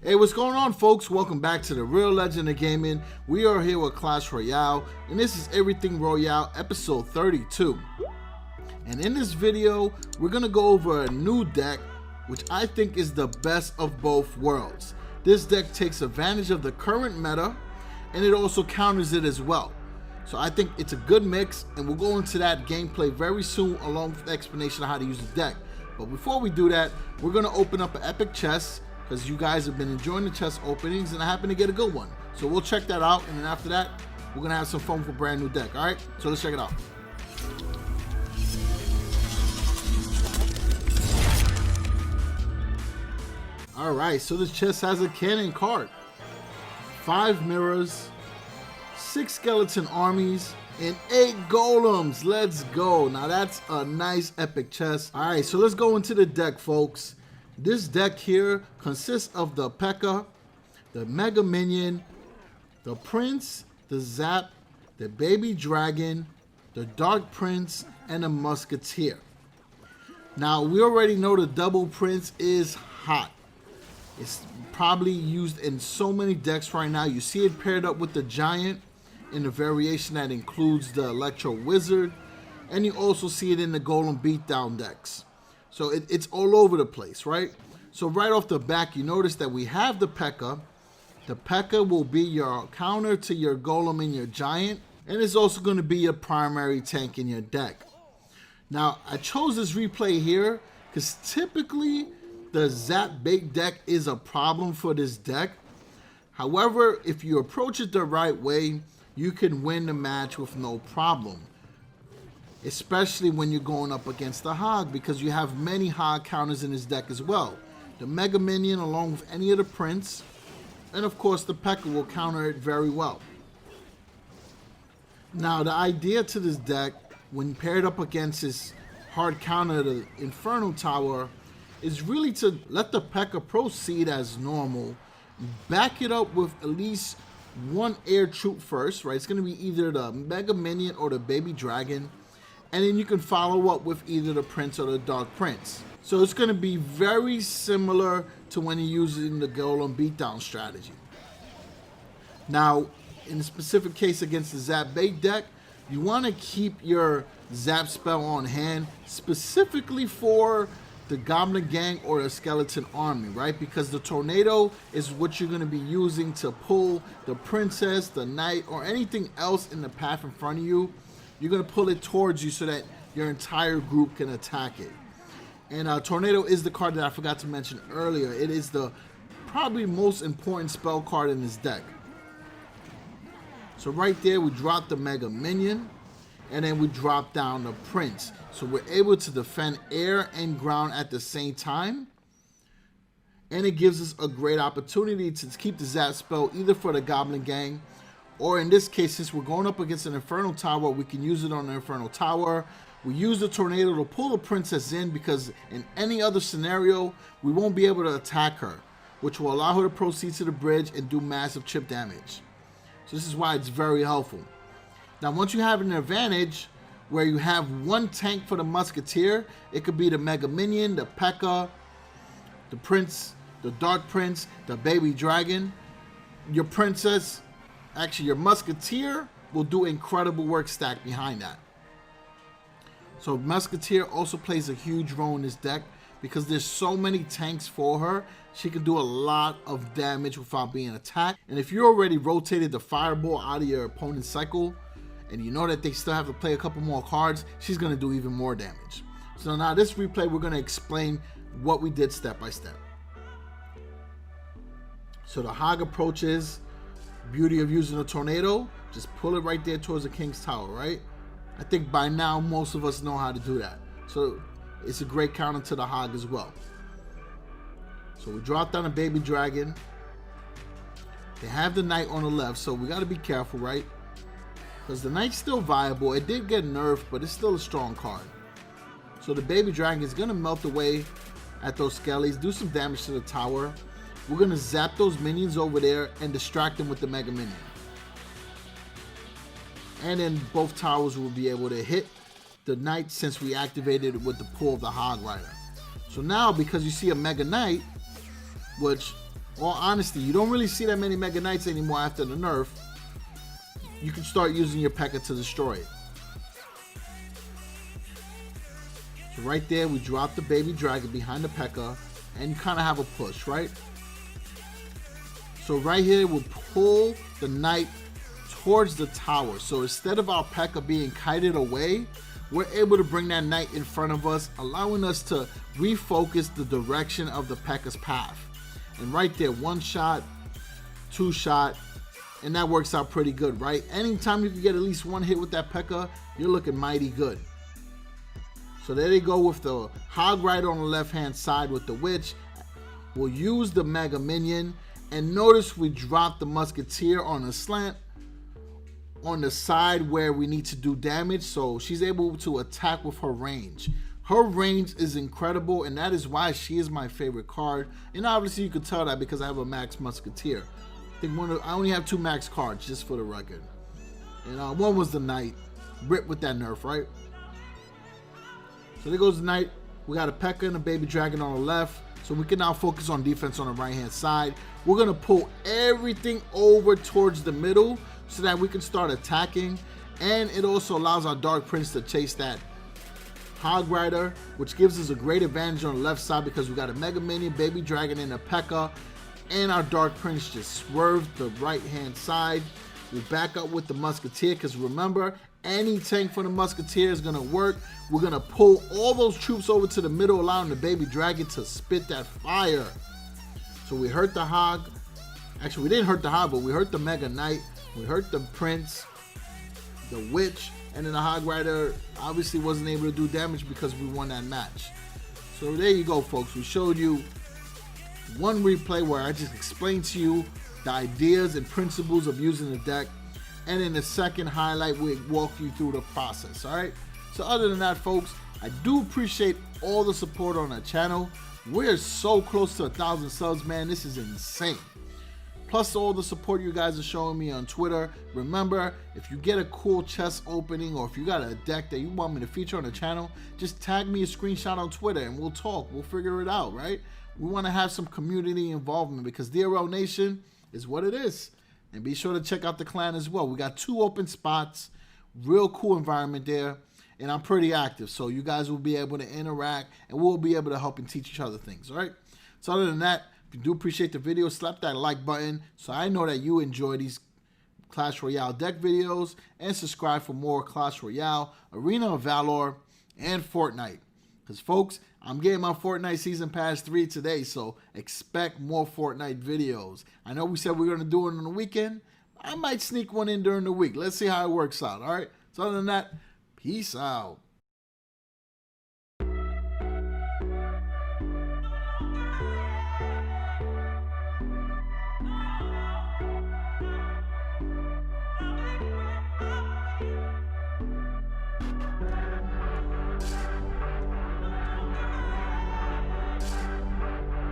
Hey, what's going on, folks? Welcome back to the Real Legend of Gaming. We are here with Clash Royale, and this is Everything Royale episode 32. And in this video, we're gonna go over a new deck, which I think is the best of both worlds. This deck takes advantage of the current meta, and it also counters it as well. So I think it's a good mix, and we'll go into that gameplay very soon, along with the explanation of how to use the deck. But before we do that, we're gonna open up an epic chest, because you guys have been enjoying the chest openings and I happen to get a good one. So we'll check that out, and then after that, we're gonna have some fun with a brand new deck, all right? So let's check it out. All right, so this chest has a cannon card, 5 mirrors, 6 skeleton armies, and 8 golems. Let's go. Now that's a nice epic chest. All right, so let's go into the deck, folks. This deck here consists of the Pekka, the Mega Minion, the Prince, the Zap, the Baby Dragon, the Dark Prince, and the Musketeer. Now, we already know the Double Prince is hot. It's probably used in so many decks right now. You see it paired up with the Giant in a variation that includes the Electro Wizard, and you also see it in the Golem Beatdown decks. So it's all over the place, right? So right off the back, you notice that we have the Pekka. The Pekka will be your counter to your Golem and your Giant, and it's also going to be your primary tank in your deck. Now, I chose this replay here because typically the Zap bait deck is a problem for this deck. However, if you approach it the right way, you can win the match with no problem. Especially when you're going up against the Hog, because you have many Hog counters in this deck as well. The Mega Minion along with any of the Prince, and of course the Pekka will counter it very well. Now the idea to this deck, when paired up against this hard counter, the Inferno Tower, is really to let the Pekka proceed as normal, back it up with at least one air troop first, right? It's going to be either the Mega Minion or the Baby Dragon, and then you can follow up with either the Prince or the Dark Prince. So it's going to be very similar to when you're using the Golem Beatdown strategy. Now, in the specific case against the Zap bait deck, you want to keep your Zap spell on hand, specifically for the Goblin Gang or the Skeleton Army, right? Because the Tornado is what you're going to be using to pull the Princess, the Knight, or anything else in the path in front of you. You're going to pull it towards you so that your entire group can attack it. And Tornado is the card that I forgot to mention earlier. It is the probably most important spell card in this deck. So right there, we drop the Mega Minion, and then we drop down the Prince. So we're able to defend air and ground at the same time. And it gives us a great opportunity to keep the Zap spell either for the Goblin Gang, or in this case, since we're going up against an Inferno Tower, we can use it on the Inferno Tower. We use the Tornado to pull the Princess in, because in any other scenario, we won't be able to attack her, which will allow her to proceed to the bridge and do massive chip damage. So this is why it's very helpful. Now, once you have an advantage where you have one tank for the Musketeer, it could be the Mega Minion, the Pekka, the Prince, the Dark Prince, the Baby Dragon, your Princess. Actually, your Musketeer will do incredible work stacked behind that. So Musketeer also plays a huge role in this deck because there's so many tanks for her. She can do a lot of damage without being attacked. And if you already rotated the Fireball out of your opponent's cycle, and you know that they still have to play a couple more cards, she's going to do even more damage. So now this replay, we're going to explain what we did step by step. So the Hog approaches. Beauty of using a Tornado, just pull it right there towards the King's Tower, right? I think by now most of us know how to do that. So it's a great counter to the Hog as well. So we drop down a Baby Dragon. They have the Knight on the left, so we got to be careful, right? Because the Knight's still viable. It did get nerfed, but it's still a strong card. So the Baby Dragon is going to melt away at those skellies, do some damage to the tower. We're going to zap those minions over there and distract them with the Mega Minion. And then both towers will be able to hit the Knight since we activated it with the pull of the Hog Rider. So now, because you see a Mega Knight, which all honesty, you don't really see that many Mega Knights anymore after the nerf. You can start using your Pekka to destroy it. So right there, we drop the baby dragon behind the Pekka, and you kind of have a push, right? So right here, we'll pull the knight towards the tower. So instead of our Pekka being kited away, we're able to bring that knight in front of us, allowing us to refocus the direction of the Pekka's path. And right there, 1 shot, 2 shot, and that works out pretty good, right? Anytime you can get at least 1 hit with that Pekka, you're looking mighty good. So there they go with the Hog Rider on the left-hand side with the Witch. We'll use the Mega Minion, and notice we dropped the Musketeer on a slant on the side where we need to do damage, so she's able to attack with her range. Her range is incredible, and that is why she is my favorite card. And obviously you could tell that because I have a max Musketeer. I only have 2 max cards, just for the record. And one was the Knight, ripped with that nerf, right? So there goes the Knight. We got a Pekka and a baby dragon on the left, so we can now focus on defense on the right hand side. We're gonna pull everything over towards the middle so that we can start attacking, and it also allows our Dark Prince to chase that Hog Rider, which gives us a great advantage on the left side because we got a Mega Minion, baby dragon, and a Pekka, and our Dark Prince just swerved the right hand side. We back up with the Musketeer because remember, any tank for the Musketeer is gonna work. We're gonna pull all those troops over to the middle, allowing the baby dragon to spit that fire. So we hurt the Hog. Actually, we didn't hurt the Hog, but we hurt the Mega Knight. We hurt the Prince, the Witch, and then the Hog Rider obviously wasn't able to do damage because we won that match. So there you go, folks. We showed you one replay where I just explained to you the ideas and principles of using the deck, and in the second highlight we walk you through the process. All right, so other than that, folks, I do appreciate all the support on our channel. We're so close to 1,000 subs, man. This is insane. Plus all the support you guys are showing me on Twitter. Remember, if you get a cool chest opening or if you got a deck that you want me to feature on the channel, just tag me a screenshot on Twitter and we'll talk. We'll figure it out, right? We want to have some community involvement because DRL Nation is what it is. And be sure to check out the clan as well. We got 2 open spots, real cool environment there, and I'm pretty active. So you guys will be able to interact and we'll be able to help and teach each other things, all right? So other than that, if you do appreciate the video, slap that like button so I know that you enjoy these Clash Royale deck videos, and subscribe for more Clash Royale, Arena of Valor, and Fortnite. Because folks, I'm getting my Fortnite Season Pass 3 today, so expect more Fortnite videos. I know we said we are going to do it on the weekend. I might sneak one in during the week. Let's see how it works out, all right? So other than that, peace out.